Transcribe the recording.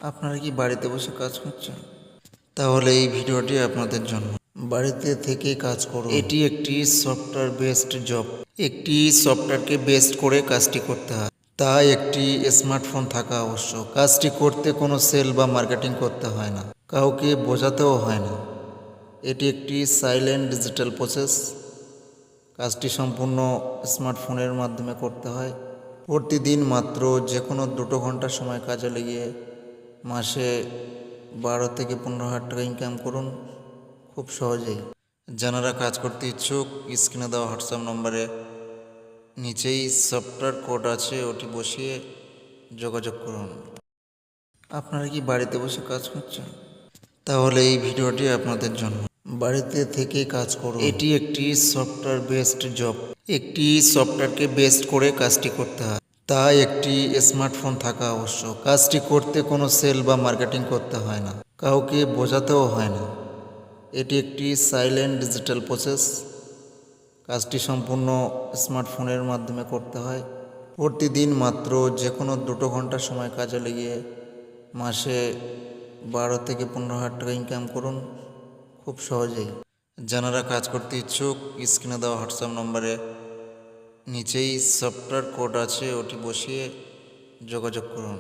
আপনারা কি বাড়িতে বসে কাজ করছেন? তাহলে এই ভিডিওটি আপনাদের জন্য। বাড়িতে থেকে কাজ করুন। এটি একটি সফটওয়্যার বেসড জব। একটি সফটওয়্যারকে বেসড করে কাজটি করতে হয়, তাই একটি স্মার্টফোন থাকা আবশ্যক। কাজটি করতে কোনো সেল বা মার্কেটিং করতে হয় না, কাউকে বোঝাতেও হয় না। এটি একটি সাইলেন্ট ডিজিটাল প্রসেস। কাজটি সম্পূর্ণ স্মার্টফোনের মাধ্যমে করতে হয়। প্রতিদিন মাত্র যে কোনো 2 ঘন্টা সময় কাজে লেগে মাসে 12 থেকে 15 হাজার টাকা ইনকাম করুন খুব সহজেই। যারা কাজ করতে ইচ্ছুক, স্ক্রিনে দেওয়া হোয়াটসঅ্যাপ নম্বরে নিচেই সফটওয়্যার কোড আছে, ওটি বসিয়ে যোগাযোগ করুন। আপনারা কি বাড়িতে বসে কাজ করছেন? তাহলে এই ভিডিওটি আপনাদের জন্য। বাড়িতে থেকে কাজ করুন। এটি একটি সফটওয়্যার বেসড জব। একটি সফটওয়্যারকে বেসড করে কাজটি করতে হয়, তাই একটি স্মার্টফোন থাকা আবশ্যক। কাজটি করতে কোনো সেল বা মার্কেটিং করতে হয় না, কাউকে বোঝাতেও হয় না। এটি একটি সাইলেন্ট ডিজিটাল প্রসেস। কাজটি সম্পূর্ণ স্মার্টফোনের মাধ্যমে করতে হয়। প্রতিদিন মাত্র যে কোনো 2 ঘন্টা সময় কাজে লেগে মাসে 12 থেকে 15 হাজার টাকা ইনকাম করুন খুব সহজেই। যারা কাজ করতে ইচ্ছুক, স্ক্রিনে দেওয়া হোয়াটসঅ্যাপ নম্বরে নিচেই সফটওয়্যার কোড আছে, ওটি বসিয়ে যোগাযোগ করুন।